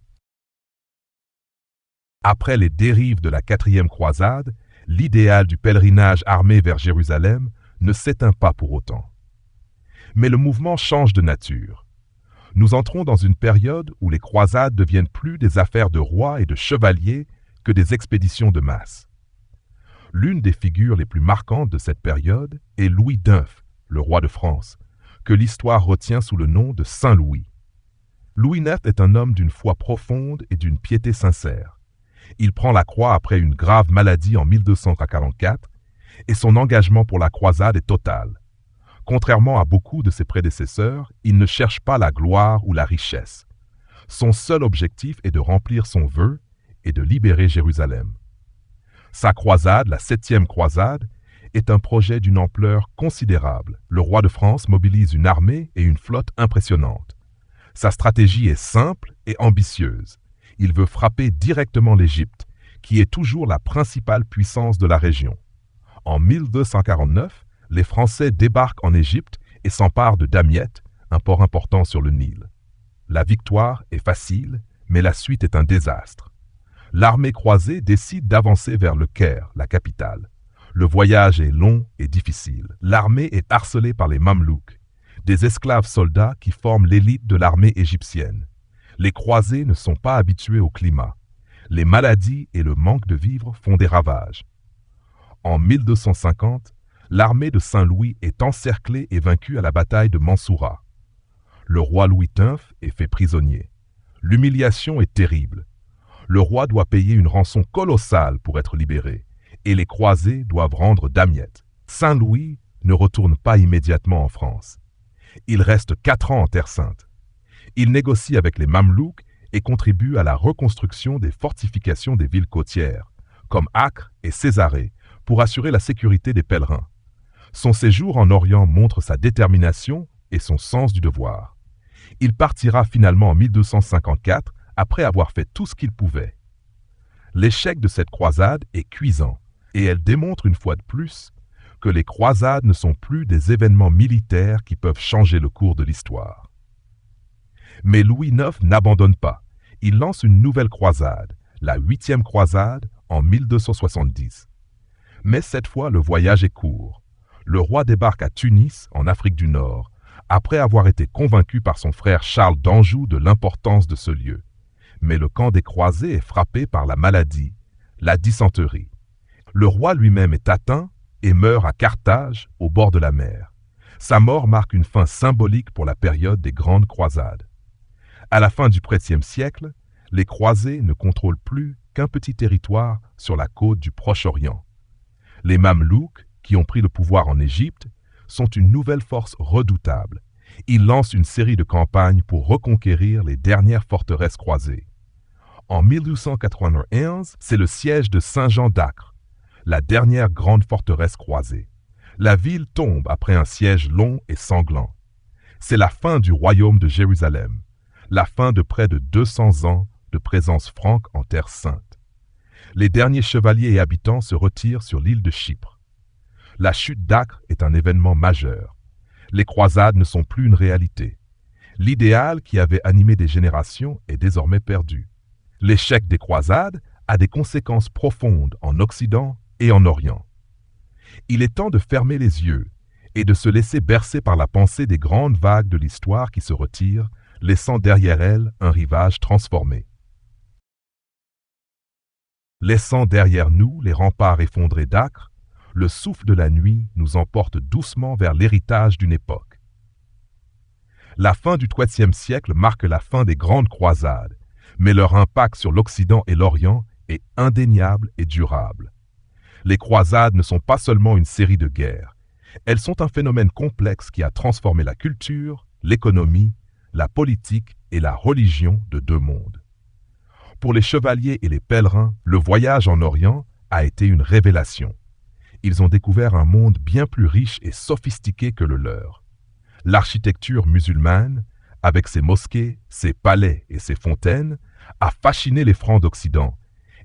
Après les dérives de la quatrième croisade, l'idéal du pèlerinage armé vers Jérusalem ne s'éteint pas pour autant. Mais le mouvement change de nature. Nous entrons dans une période où les croisades deviennent plus des affaires de rois et de chevaliers que des expéditions de masse. L'une des figures les plus marquantes de cette période est Louis IX, le roi de France, que l'histoire retient sous le nom de Saint Louis. Louis IX est un homme d'une foi profonde et d'une piété sincère. Il prend la croix après une grave maladie en 1244 et son engagement pour la croisade est total. Contrairement à beaucoup de ses prédécesseurs, il ne cherche pas la gloire ou la richesse. Son seul objectif est de remplir son vœu et de libérer Jérusalem. Sa croisade, la 7e croisade, est un projet d'une ampleur considérable. Le roi de France mobilise une armée et une flotte impressionnantes. Sa stratégie est simple et ambitieuse. Il veut frapper directement l'Égypte, qui est toujours la principale puissance de la région. En 1249, les Français débarquent en Égypte et s'emparent de Damiette, un port important sur le Nil. La victoire est facile, mais la suite est un désastre. L'armée croisée décide d'avancer vers le Caire, la capitale. Le voyage est long et difficile. L'armée est harcelée par les Mamelouks, des esclaves soldats qui forment l'élite de l'armée égyptienne. Les croisés ne sont pas habitués au climat. Les maladies et le manque de vivres font des ravages. En 1250, l'armée de Saint-Louis est encerclée et vaincue à la bataille de Mansoura. Le roi Louis IX est fait prisonnier. L'humiliation est terrible. Le roi doit payer une rançon colossale pour être libéré, et les croisés doivent rendre Damiette. Saint-Louis ne retourne pas immédiatement en France. Il reste 4 ans en Terre Sainte. Il négocie avec les Mamelouks et contribue à la reconstruction des fortifications des villes côtières, comme Acre et Césarée, pour assurer la sécurité des pèlerins. Son séjour en Orient montre sa détermination et son sens du devoir. Il partira finalement en 1254 après avoir fait tout ce qu'il pouvait. L'échec de cette croisade est cuisant et elle démontre une fois de plus que les croisades ne sont plus des événements militaires qui peuvent changer le cours de l'histoire. Mais Louis IX n'abandonne pas. Il lance une nouvelle croisade, la 8e croisade, en 1270. Mais cette fois, le voyage est court. Le roi débarque à Tunis, en Afrique du Nord, après avoir été convaincu par son frère Charles d'Anjou de l'importance de ce lieu. Mais le camp des croisés est frappé par la maladie, la dysenterie. Le roi lui-même est atteint et meurt à Carthage, au bord de la mer. Sa mort marque une fin symbolique pour la période des grandes croisades. À la fin du XIIIe siècle, les croisés ne contrôlent plus qu'un petit territoire sur la côte du Proche-Orient. Les Mamelouks, qui ont pris le pouvoir en Égypte, sont une nouvelle force redoutable. Ils lancent une série de campagnes pour reconquérir les dernières forteresses croisées. En 1291, c'est le siège de Saint-Jean d'Acre, la dernière grande forteresse croisée. La ville tombe après un siège long et sanglant. C'est la fin du royaume de Jérusalem, la fin de près de 200 ans de présence franque en Terre Sainte. Les derniers chevaliers et habitants se retirent sur l'île de Chypre. La chute d'Acre est un événement majeur. Les croisades ne sont plus une réalité. L'idéal qui avait animé des générations est désormais perdu. L'échec des croisades a des conséquences profondes en Occident et en Orient. Il est temps de fermer les yeux et de se laisser bercer par la pensée des grandes vagues de l'histoire qui se retirent, laissant derrière elles un rivage transformé. Laissant derrière nous les remparts effondrés d'Acre, le souffle de la nuit nous emporte doucement vers l'héritage d'une époque. La fin du XIIIe siècle marque la fin des grandes croisades, mais leur impact sur l'Occident et l'Orient est indéniable et durable. Les croisades ne sont pas seulement une série de guerres, elles sont un phénomène complexe qui a transformé la culture, l'économie, la politique et la religion de 2 mondes. Pour les chevaliers et les pèlerins, le voyage en Orient a été une révélation. Ils ont découvert un monde bien plus riche et sophistiqué que le leur. L'architecture musulmane, avec ses mosquées, ses palais et ses fontaines, a fasciné les Francs d'Occident,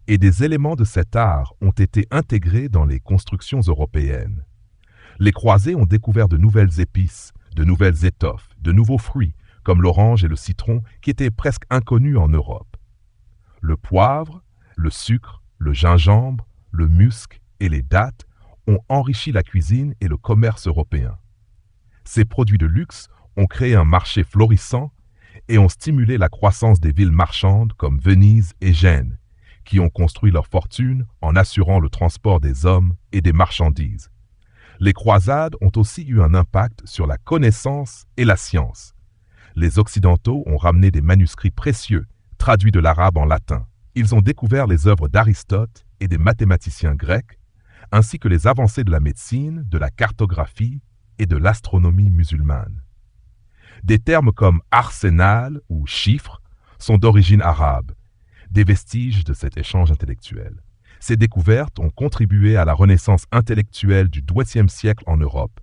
et des éléments de cet art ont été intégrés dans les constructions européennes. Les croisés ont découvert de nouvelles épices, de nouvelles étoffes, de nouveaux fruits, comme l'orange et le citron, qui étaient presque inconnus en Europe. Le poivre, le sucre, le gingembre, le musc et les dattes ont enrichi la cuisine et le commerce européen. Ces produits de luxe ont créé un marché florissant et ont stimulé la croissance des villes marchandes comme Venise et Gênes, qui ont construit leur fortune en assurant le transport des hommes et des marchandises. Les croisades ont aussi eu un impact sur la connaissance et la science. Les Occidentaux ont ramené des manuscrits précieux, traduits de l'arabe en latin. Ils ont découvert les œuvres d'Aristote et des mathématiciens grecs, ainsi que les avancées de la médecine, de la cartographie et de l'astronomie musulmane. Des termes comme arsenal ou chiffre sont d'origine arabe, des vestiges de cet échange intellectuel. Ces découvertes ont contribué à la renaissance intellectuelle du XIIe siècle en Europe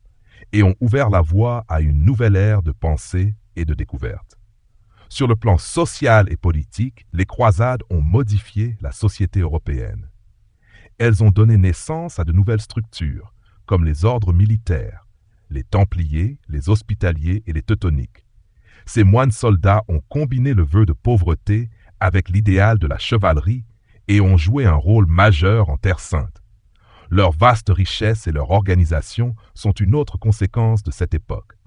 et ont ouvert la voie à une nouvelle ère de pensée et de découverte. Sur le plan social et politique, les croisades ont modifié la société européenne. Elles ont donné naissance à de nouvelles structures, comme les ordres militaires, les Templiers, les Hospitaliers et les Teutoniques. Ces moines soldats ont combiné le vœu de pauvreté avec l'idéal de la chevalerie et ont joué un rôle majeur en Terre Sainte. Leur vaste richesse et leur organisation sont une autre conséquence de cette époque.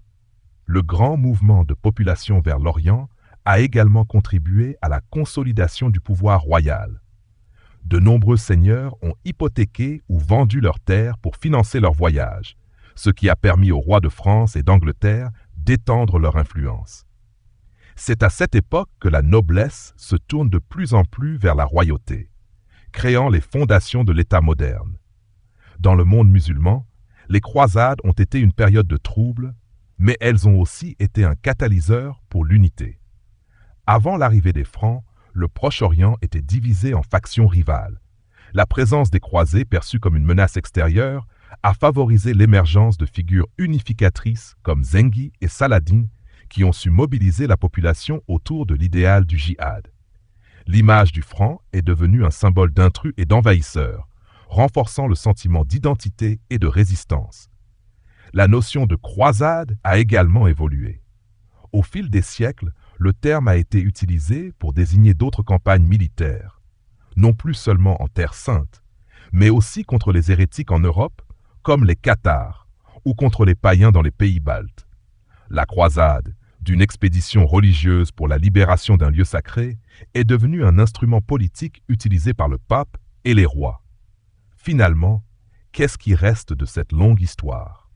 Le grand mouvement de population vers l'Orient a également contribué à la consolidation du pouvoir royal. De nombreux seigneurs ont hypothéqué ou vendu leurs terres pour financer leurs voyages, ce qui a permis aux rois de France et d'Angleterre d'étendre leur influence. C'est à cette époque que la noblesse se tourne de plus en plus vers la royauté, créant les fondations de l'État moderne. Dans le monde musulman, les croisades ont été une période de troubles, mais elles ont aussi été un catalyseur pour l'unité. Avant l'arrivée des Francs, le Proche-Orient était divisé en factions rivales. La présence des croisés, perçue comme une menace extérieure, a favorisé l'émergence de figures unificatrices comme Zengi et Saladin, qui ont su mobiliser la population autour de l'idéal du djihad. L'image du franc est devenue un symbole d'intrus et d'envahisseurs, renforçant le sentiment d'identité et de résistance. La notion de croisade a également évolué. Au fil des siècles, le terme a été utilisé pour désigner d'autres campagnes militaires, non plus seulement en Terre Sainte, mais aussi contre les hérétiques en Europe, comme les Cathares, ou contre les païens dans les pays baltes. La croisade, d'une expédition religieuse pour la libération d'un lieu sacré, est devenue un instrument politique utilisé par le pape et les rois. Finalement, qu'est-ce qui reste de cette longue histoire?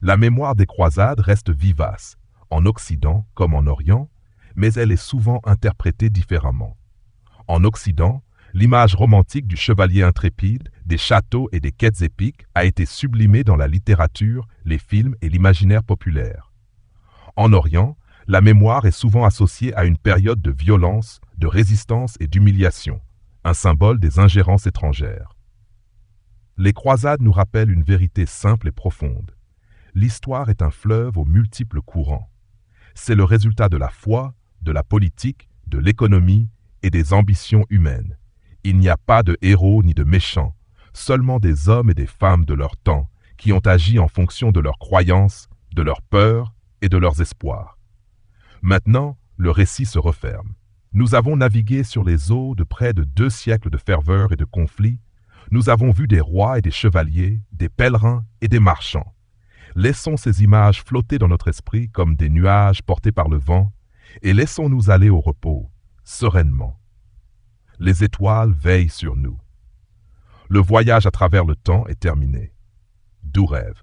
La mémoire des croisades reste vivace, en Occident comme en Orient, mais elle est souvent interprétée différemment. En Occident, l'image romantique du chevalier intrépide, des châteaux et des quêtes épiques a été sublimée dans la littérature, les films et l'imaginaire populaire. En Orient, la mémoire est souvent associée à une période de violence, de résistance et d'humiliation, un symbole des ingérences étrangères. Les croisades nous rappellent une vérité simple et profonde. L'histoire est un fleuve aux multiples courants. C'est le résultat de la foi, de la politique, de l'économie et des ambitions humaines. Il n'y a pas de héros ni de méchants, seulement des hommes et des femmes de leur temps qui ont agi en fonction de leurs croyances, de leurs peurs et de leurs espoirs. Maintenant, le récit se referme. Nous avons navigué sur les eaux de près de 2 siècles de ferveur et de conflits. Nous avons vu des rois et des chevaliers, des pèlerins et des marchands. Laissons ces images flotter dans notre esprit comme des nuages portés par le vent et laissons-nous aller au repos, sereinement. Les étoiles veillent sur nous. Le voyage à travers le temps est terminé. Doux rêve.